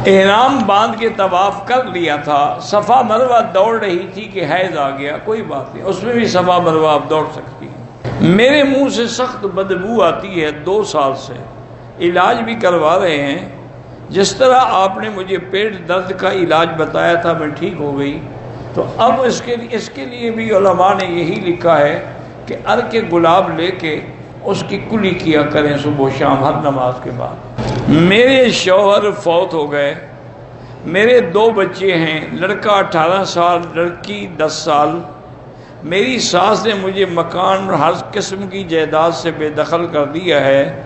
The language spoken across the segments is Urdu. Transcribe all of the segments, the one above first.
احرام باندھ کے طواف کر لیا تھا، صفا مروہ دوڑ رہی تھی کہ حیض آ گیا، کوئی بات نہیں، اس میں بھی صفا مروہ آپ دوڑ سکتی ہیں۔ میرے منہ سے سخت بدبو آتی ہے 2 سال سے، علاج بھی کروا رہے ہیں، جس طرح آپ نے مجھے پیٹ درد کا علاج بتایا تھا میں ٹھیک ہو گئی، تو اب اس کے لیے بھی علماء نے یہی لکھا ہے کہ عرق گلاب لے کے اس کی کلی کیا کریں صبح و شام ہر نماز کے بعد۔ میرے شوہر فوت ہو گئے، میرے 2 بچے ہیں، لڑکا 18 سال، لڑکی 10 سال۔ میری ساس نے مجھے مکان اور ہر قسم کی جائیداد سے بے دخل کر دیا ہے،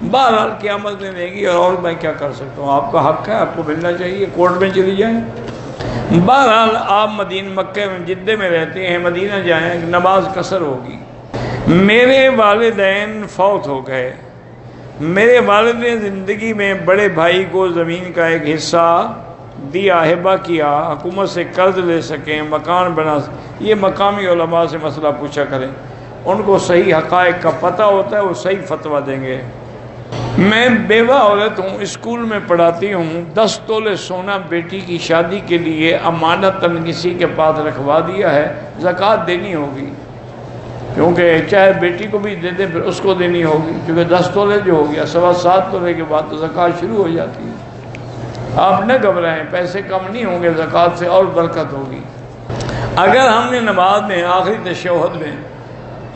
بہرحال قیامت میں دے گی اور میں کیا کر سکتا ہوں، آپ کا حق ہے، آپ کو ملنا چاہیے، کورٹ میں چلی جائیں۔ بہرحال آپ مکہ میں جدہ میں رہتے ہیں، مدینہ جائیں، نماز قصر ہوگی۔ میرے والدین فوت ہو گئے، میرے والد نے زندگی میں بڑے بھائی کو زمین کا ایک حصہ دیا، ہبہ کیا، حکومت سے قرض لے سکیں، مکان بنا سکیں۔ یہ مقامی علماء سے مسئلہ پوچھا کریں، ان کو صحیح حقائق کا پتہ ہوتا ہے، وہ صحیح فتویٰ دیں گے۔ میں بیوہ عورت ہوں، اسکول میں پڑھاتی ہوں، 10 تولے سونا بیٹی کی شادی کے لیے امانتاً کسی کے پاس رکھوا دیا ہے، زکوٰۃ دینی ہوگی، کیونکہ چاہے بیٹی کو بھی دے دیں پھر اس کو دینی ہوگی، کیونکہ 10 تولے جو ہو گیا، 7.25 تولے کے بعد تو زکوٰۃ شروع ہو جاتی ہے۔ آپ نہ گھبرائیں، پیسے کم نہیں ہوں گے، زکوٰۃ سے اور برکت ہوگی۔ اگر ہم نے نماز میں آخری تشہد میں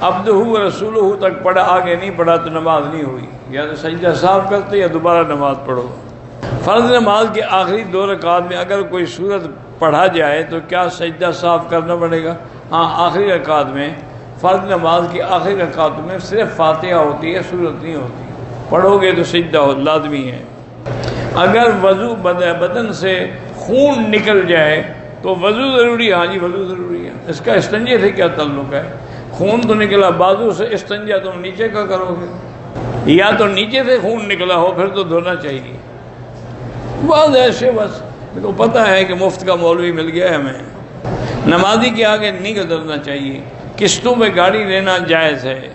عبدہ و رسولہ تک پڑھا، آگے نہیں پڑھا تو نماز نہیں ہوئی، یا تو سجدہ صاف کرتے یا دوبارہ نماز پڑھو۔ فرض نماز کے آخری 2 رکعات میں اگر کوئی سورت پڑھا جائے تو کیا سجدہ صاف کرنا پڑے گا؟ ہاں، آخری رکعات میں، فرض نماز کی آخری رکعتوں میں صرف فاتحہ ہوتی ہے، سورت نہیں ہوتی، پڑھو گے تو سجدہ لازمی ہے۔ اگر وضو بدن سے خون نکل جائے تو وضو ضروری ہے؟ ہاں جی، وضو ضروری ہے۔ اس کا استنجے سے کیا تعلق ہے؟ خون تو نکلا بازو سے، استنجا تم نیچے کا کرو گے، یا تو نیچے سے خون نکلا ہو پھر تو دھونا چاہیے۔ بعض ایسے بس تو پتہ ہے کہ مفت کا مولوی مل گیا ہے ہمیں، نمازی کے آگے نہیں گزرنا چاہیے۔ قسطوں پہ گاڑی لینا جائز ہے۔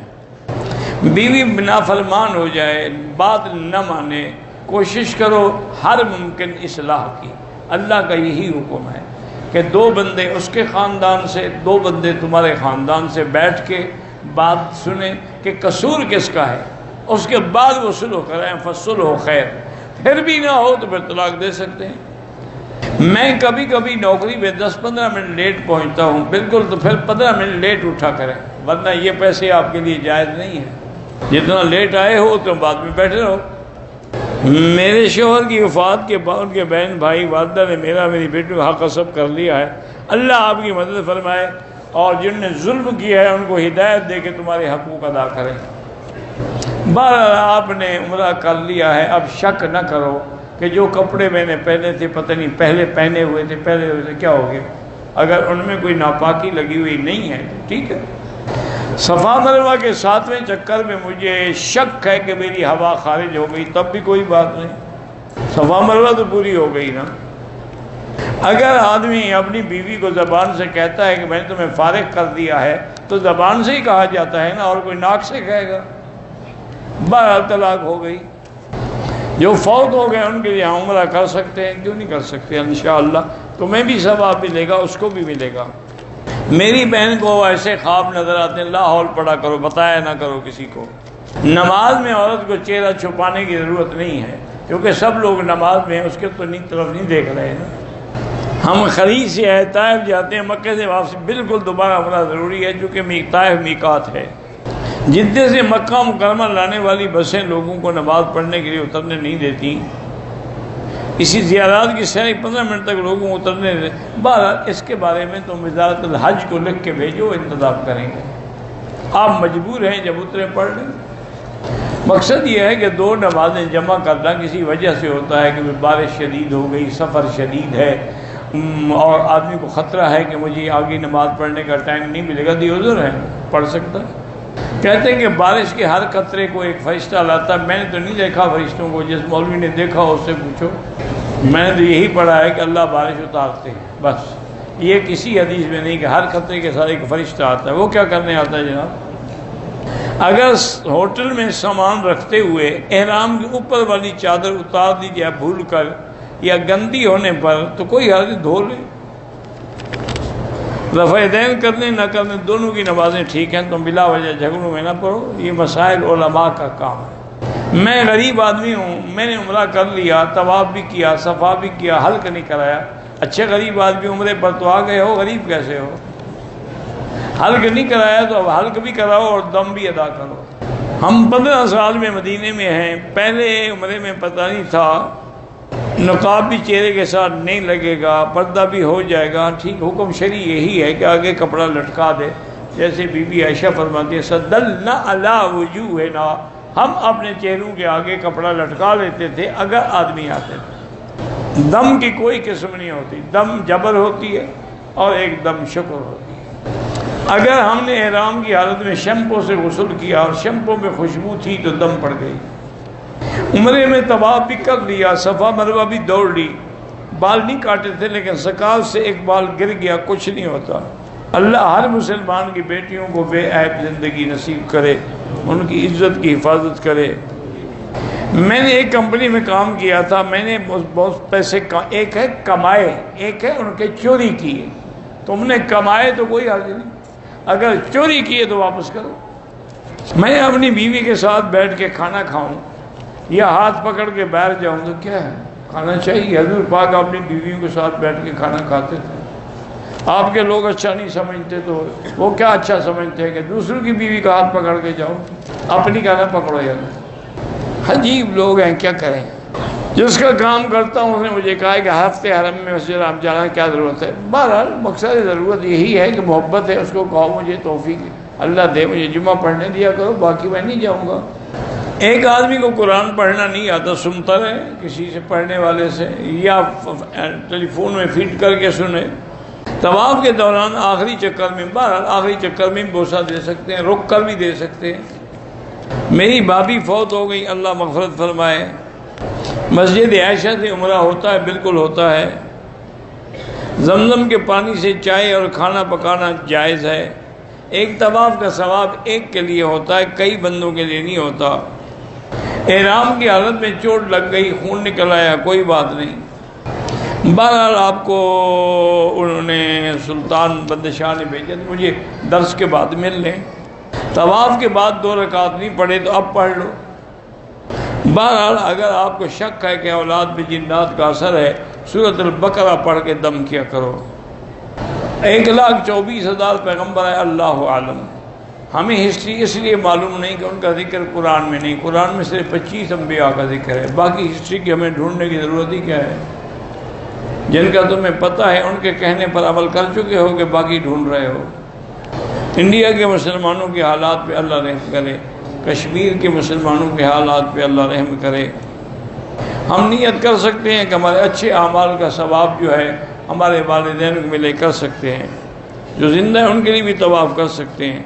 بیوی نافرمان ہو جائے، بات نہ مانے، کوشش کرو ہر ممکن اصلاح کی، اللہ کا یہی حکم ہے کہ 2 بندے اس کے خاندان سے، 2 بندے تمہارے خاندان سے بیٹھ کے بات سنیں کہ قصور کس کا ہے، اس کے بعد وہ صلح کریں، فصلح خیر۔ پھر بھی نہ ہو تو پھر طلاق دے سکتے ہیں۔ میں کبھی کبھی نوکری میں 10-15 منٹ لیٹ پہنچتا ہوں، بالکل تو پھر 15 منٹ لیٹ اٹھا کریں، ورنہ یہ پیسے آپ کے لیے جائز نہیں ہیں۔ جتنا لیٹ آئے ہو تو بعد میں بیٹھے رہو۔ میرے شوہر کی وفات کے بعد ان کے بہن بھائی والدہ نے میری بیٹی کو حق غصب کر لیا ہے، اللہ آپ کی مدد فرمائے، اور جن نے ظلم کیا ہے ان کو ہدایت دے کے تمہارے حقوق ادا کریں۔ بہرحال آپ نے عمرہ کر لیا ہے، اب شک نہ کرو کہ جو کپڑے میں نے پہنے تھے پتہ نہیں پہلے پہنے ہوئے تھے کیا ہو گیا، اگر ان میں کوئی ناپاکی لگی ہوئی نہیں ہے تو ٹھیک ہے۔ صفا مروہ کے 7ویں چکر میں مجھے شک ہے کہ میری ہوا خارج ہو گئی، تب بھی کوئی بات نہیں، صفا مروہ تو پوری ہو گئی نا۔ اگر آدمی اپنی بیوی کو زبان سے کہتا ہے کہ میں نے تمہیں فارغ کر دیا ہے تو زبان سے ہی کہا جاتا ہے نا، اور کوئی ناک سے کہے گا، بہرحال طلاق ہو گئی۔ جو فوت ہو گئے ان کے لیے عمرہ کر سکتے ہیں، کیوں نہیں کر سکتے؟ انشاءاللہ تمہیں بھی ثواب ملے گا، اس کو بھی ملے گا۔ میری بہن کو ایسے خواب نظر آتے ہیں، لا حول پڑھا کرو، بتایا نہ کرو کسی کو۔ نماز میں عورت کو چہرہ چھپانے کی ضرورت نہیں ہے، کیونکہ سب لوگ نماز میں اس کے تو طرف نہیں دیکھ رہے ہیں نا۔ ہم خلیج سے طائف جاتے ہیں، مکہ سے واپسی بالکل دوبارہ عمرہ ضروری ہے، چونکہ طائف میقات ہے۔ جدہ سے مکہ مکرمہ لانے والی بسیں لوگوں کو نماز پڑھنے کے لیے اترنے نہیں دیتی، اسی زیارات کی سیر 15 منٹ تک لوگوں کو اترنے دے۔ بہرحال اس کے بارے میں تم وزارت الحج کو لکھ کے بھیجو، انتظام کریں گے۔ آپ مجبور ہیں جب اترے پڑھ لیں۔ مقصد یہ ہے کہ 2 نمازیں جمع کرنا کسی وجہ سے ہوتا ہے کہ بارش شدید ہو گئی، سفر شدید ہے، اور آدمی کو خطرہ ہے کہ مجھے آگے نماز پڑھنے کا ٹائم نہیں ملے گا، تو عذر ہے، پڑھ سکتا ہے۔ کہتے ہیں کہ بارش کے ہر قطرے کو ایک فرشتہ لاتا ہے، میں نے تو نہیں دیکھا فرشتوں کو، جس مولوی نے دیکھا اس سے پوچھو، میں نے تو یہی پڑھا ہے کہ اللہ بارش اتارتے ہیں، بس۔ یہ کسی حدیث میں نہیں کہ ہر قطرے کے ساتھ ایک فرشتہ آتا ہے۔ وہ کیا کرنے آتا ہے جناب؟ اگر ہوٹل میں سامان رکھتے ہوئے احرام کی اوپر والی چادر اتار دی جائے بھول کر، یا گندی ہونے پر تو کوئی حرج دھو لے، رفع دین کرنے نہ کرنے دونوں کی نمازیں ٹھیک ہیں، تم بلا وجہ جھگڑوں میں نہ پڑو، یہ مسائل علماء کا کام ہے۔ میں غریب آدمی ہوں، میں نے عمرہ کر لیا، طواف بھی کیا، صفا بھی کیا، حلق نہیں کرایا۔ اچھے غریب آدمی عمرے پر تو آ گئے ہو، غریب کیسے ہو؟ حلق نہیں کرایا تو اب حلق بھی کراؤ اور دم بھی ادا کرو۔ ہم 15 سال میں مدینے میں ہیں، پہلے عمرے میں پتہ نہیں تھا، نقاب بھی چہرے کے ساتھ نہیں لگے گا، پردہ بھی ہو جائے گا، ٹھیک حکم شرعی یہی ہے کہ آگے کپڑا لٹکا دے، جیسے بی بی عائشہ فرماتی ہے صدلنا علی وجوہنا، ہم اپنے چہروں کے آگے کپڑا لٹکا لیتے تھے اگر آدمی آتے تھے۔ دم کی کوئی قسم نہیں ہوتی، دم جبر ہوتی ہے اور ایک دم شکر ہوتی ہے۔ اگر ہم نے احرام کی حالت میں شیمپو سے غسل کیا اور شیمپو میں خوشبو تھی تو دم پڑ گئی۔ عمرے میں طواف بھی کر لیا، صفا مروہ بھی دوڑ لی، بال نہیں کاٹے تھے لیکن سکال سے ایک بال گر گیا، کچھ نہیں ہوتا۔ اللہ ہر مسلمان کی بیٹیوں کو بے عیب زندگی نصیب کرے، ان کی عزت کی حفاظت کرے۔ میں نے ایک کمپنی میں کام کیا تھا، میں نے بہت پیسے، ایک ہے کمائے، ایک ہے ان کے چوری کیے۔ تم نے کمائے تو کوئی حرج نہیں، اگر چوری کیے تو واپس کرو۔ میں اپنی بیوی کے ساتھ بیٹھ کے کھانا کھاؤں یا ہاتھ پکڑ کے بیٹھ جاؤں تو کیا ہے، کھانا چاہیے۔ حضور پاک اپنی بیویوں کے ساتھ بیٹھ کے کھانا کھاتے تھے۔ آپ کے لوگ اچھا نہیں سمجھتے تو وہ کیا اچھا سمجھتے ہیں کہ دوسروں کی بیوی کا ہاتھ پکڑ کے جاؤ، اپنی کا نہ پکڑو یار۔ عجیب لوگ ہیں، کیا کریں۔ جس کا کام کرتا ہوں اس نے مجھے کہا کہ ہفتے حرم میں مسجد حرام جانا کیا ضرورت ہے۔ بہرحال مقصد ضرورت یہی ہے کہ محبت ہے، اس کو کہو مجھے توفیق اللہ دے، مجھے جمعہ پڑھنے دیا کرو، باقی میں نہیں جاؤں گا۔ ایک آدمی کو قرآن پڑھنا نہیں آتا، سنتا رہے کسی سے پڑھنے والے سے یا ٹیلی فون میں فیڈ کر کے سنے۔ طواف کے دوران آخری چکر میں، بہرحال آخری چکر میں بوسہ دے سکتے ہیں، رک کر بھی دے سکتے ہیں۔ میری بھابھی فوت ہو گئی، اللہ مغفرت فرمائے۔ مسجد عائشہ سے عمرہ ہوتا ہے، بالکل ہوتا ہے۔ زمزم کے پانی سے چائے اور کھانا پکانا جائز ہے۔ ایک طواف کا ثواب ایک کے لیے ہوتا ہے، کئی بندوں کے لیے نہیں ہوتا۔ احرام کی حالت میں چوٹ لگ گئی، خون نکل آیا، کوئی بات نہیں۔ بہرحال آپ کو انہوں نے سلطان بندر شاہ نے بھیجا تو مجھے درس کے بعد مل لیں۔ طواف کے بعد 2 رکعت نہیں پڑھے تو اب پڑھ لو۔ بہرحال اگر آپ کو شک ہے کہ اولاد میں جنات کا اثر ہے، سورۃ البقرہ پڑھ کے دم کیا کرو۔ 1,24,000 پیغمبر ہے، اللہ عالم۔ ہمیں ہسٹری اس لیے معلوم نہیں کہ ان کا ذکر قرآن میں نہیں، قرآن میں صرف 25 انبیاء کا ذکر ہے، باقی ہسٹری کی ہمیں ڈھونڈنے کی ضرورت ہی کیا ہے؟ جن کا تمہیں پتہ ہے ان کے کہنے پر عمل کر چکے ہو کہ باقی ڈھونڈ رہے ہو۔ انڈیا کے مسلمانوں کے حالات پہ اللہ رحم کرے، کشمیر کے مسلمانوں کے حالات پہ اللہ رحم کرے۔ ہم نیت کر سکتے ہیں کہ ہمارے اچھے اعمال کا ثواب جو ہے ہمارے والدین کو ملے، کر سکتے ہیں۔ جو زندہ ہیں ان کے لیے بھی طواف کر سکتے ہیں۔